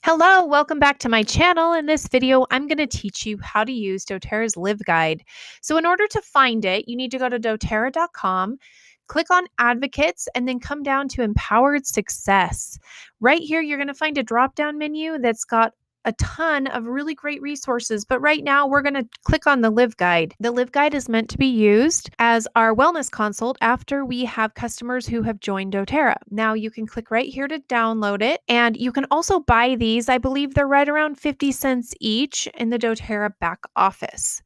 Hello, welcome back to my channel. In this video, I'm going to teach you how to use doTERRA's Live Guide. So in order to find it, you need to go to doTERRA.com, click on Advocates, and then come down to Empowered Success. Right here, you're going to find a drop-down menu that's got a ton of really great resources, but right now we're going to click on the Live Guide. The Live Guide is meant to be used as our wellness consult after we have customers who have joined doTERRA. Now you can click right here to download it, and you can also buy these. I believe they're right around 50 cents each in the doTERRA back office.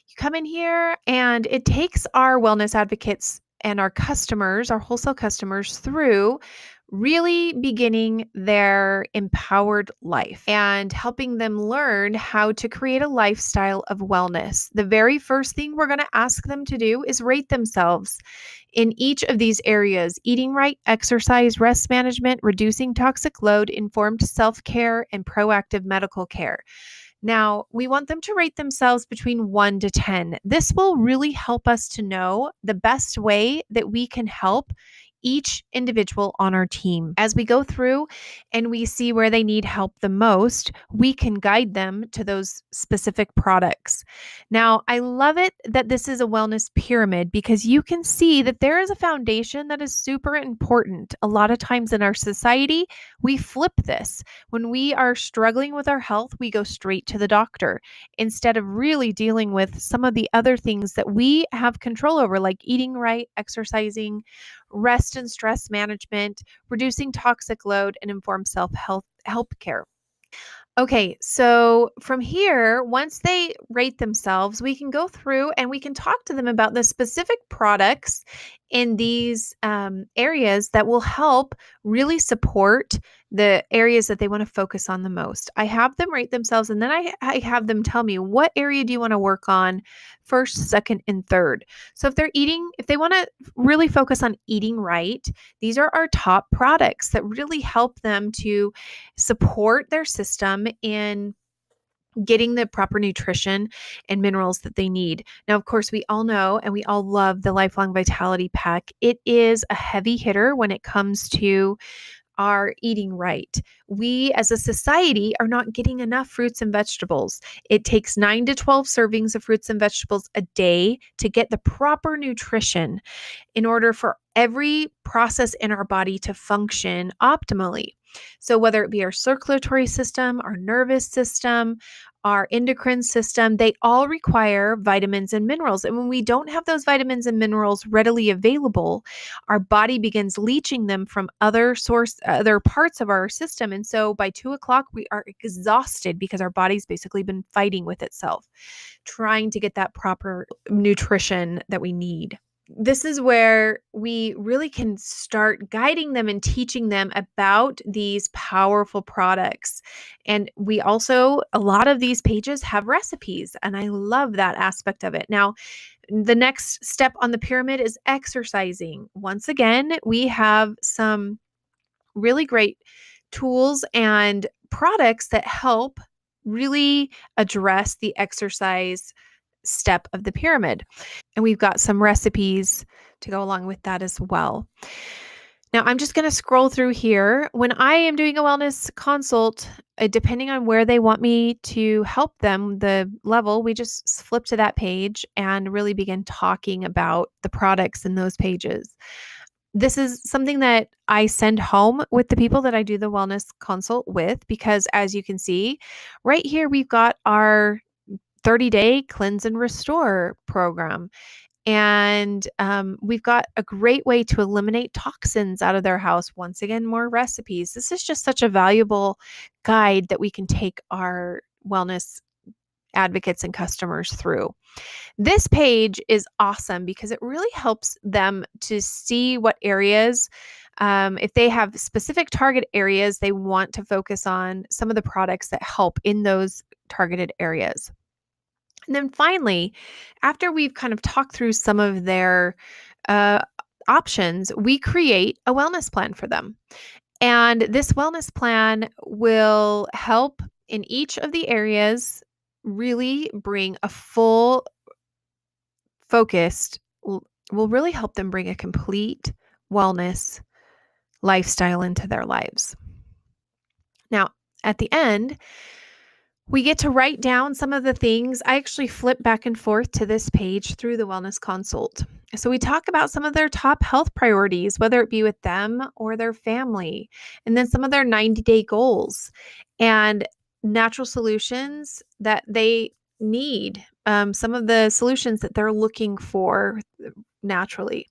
You come in here and it takes our wellness advocates and our customers, our wholesale customers, through really beginning their empowered life and helping them learn how to create a lifestyle of wellness. The very first thing we're going to ask them to do is rate themselves in each of these areas: eating right, exercise, rest management, reducing toxic load, informed self-care, and proactive medical care. Now, we want them to rate themselves between 1 to 10. This will really help us to know the best way that we can help each individual on our team. As we go through and we see where they need help the most, we can guide them to those specific products. Now, I love it that this is a wellness pyramid because you can see that there is a foundation that is super important. A lot of times in our society, we flip this. When we are struggling with our health, we go straight to the doctor instead of really dealing with some of the other things that we have control over, like eating right, exercising, rest and stress management, reducing toxic load, and informed self-help care. Okay, so from here, once they rate themselves, we can go through and we can talk to them about the specific products in these areas that will help really support the areas that they want to focus on the most. I have them rate themselves, and then I have them tell me, what area do you want to work on first, second, and third? So if they want to really focus on eating right, these are our top products that really help them to support their system in getting the proper nutrition and minerals that they need. Now, of course, we all know and we all love the Lifelong Vitality Pack. It is a heavy hitter when it comes to are eating right. We as a society are not getting enough fruits and vegetables. It takes 9 to 12 servings of fruits and vegetables a day to get the proper nutrition in order for every process in our body to function optimally. So, whether it be our circulatory system, our nervous system, our endocrine system, they all require vitamins and minerals. And when we don't have those vitamins and minerals readily available, our body begins leaching them from other parts of our system. And so by 2 o'clock, we are exhausted because our body's basically been fighting with itself, trying to get that proper nutrition that we need. This is where we really can start guiding them and teaching them about these powerful products. And we also, a lot of these pages have recipes, and I love that aspect of it. Now, the next step on the pyramid is exercising. Once again, we have some really great tools and products that help really address the exercise step of the pyramid. And we've got some recipes to go along with that as well. Now, I'm just going to scroll through here. When I am doing a wellness consult, depending on where they want me to help them, the level, we just flip to that page and really begin talking about the products in those pages. This is something that I send home with the people that I do the wellness consult with, because as you can see, right here, we've got our 30-day cleanse and restore program. And we've got a great way to eliminate toxins out of their house. Once again, more recipes. This is just such a valuable guide that we can take our wellness advocates and customers through. This page is awesome because it really helps them to see what areas, if they have specific target areas, they want to focus on some of the products that help in those targeted areas. And then finally, after we've kind of talked through some of their options, we create a wellness plan for them. And this wellness plan will help in each of the areas really bring a full focused, will really help them bring a complete wellness lifestyle into their lives. Now, at the end, we get to write down some of the things. I actually flip back and forth to this page through the wellness consult. So we talk about some of their top health priorities, whether it be with them or their family, and then some of their 90-day goals and natural solutions that they need, some of the solutions that they're looking for naturally.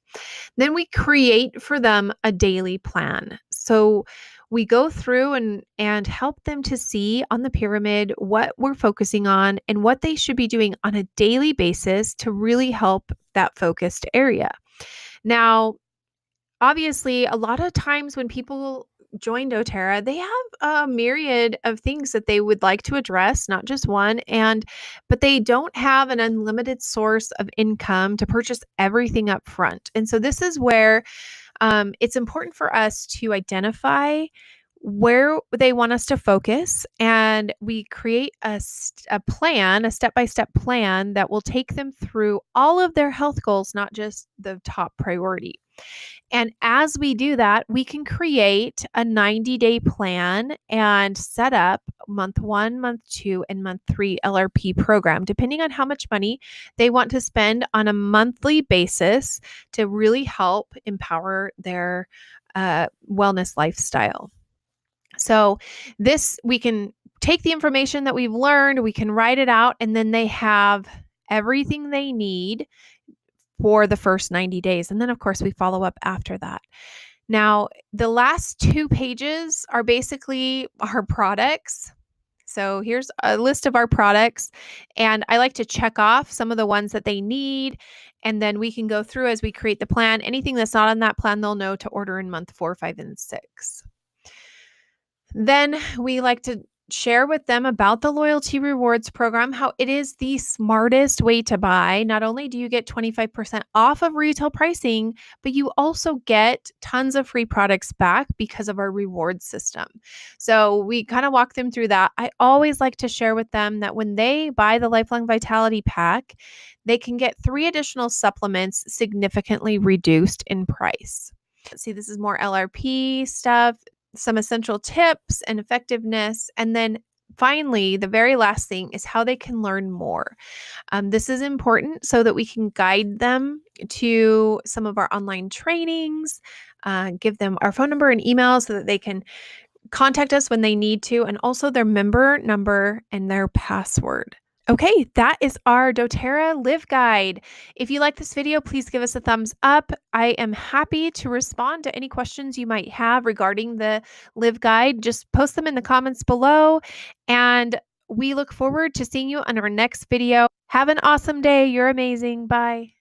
Then we create for them a daily plan. So we go through and help them to see on the pyramid what we're focusing on and what they should be doing on a daily basis to really help that focused area. Now, obviously, a lot of times when people join doTERRA, they have a myriad of things that they would like to address, not just one, but they don't have an unlimited source of income to purchase everything up front. And so this is where it's important for us to identify where they want us to focus, and we create a plan, a step-by-step plan that will take them through all of their health goals, not just the top priority. And as we do that, we can create a 90-day plan and set up month 1, month 2, and month 3 LRP program, depending on how much money they want to spend on a monthly basis to really help empower their wellness lifestyle. So this, we can take the information that we've learned, we can write it out, and then they have everything they need for the first 90 days. And then, of course, we follow up after that. Now, the last 2 pages are basically our products. So here's a list of our products, and I like to check off some of the ones that they need, and then we can go through as we create the plan. Anything that's not on that plan, they'll know to order in month 4, 5, and 6. Then we like to share with them about the loyalty rewards program, how it is the smartest way to buy. Not only do you get 25% off of retail pricing, but you also get tons of free products back because of our reward system. So we kind of walk them through that. I always like to share with them that when they buy the Lifelong Vitality Pack, they can get 3 additional supplements significantly reduced in price. See, this is more LRP stuff, some essential tips and effectiveness. And then finally, the very last thing is how they can learn more. This is important so that we can guide them to some of our online trainings, give them our phone number and email so that they can contact us when they need to, and also their member number and their password. Okay, that is our doTERRA Live Guide. If you like this video, please give us a thumbs up. I am happy to respond to any questions you might have regarding the Live Guide. Just post them in the comments below, and we look forward to seeing you on our next video. Have an awesome day. You're amazing. Bye.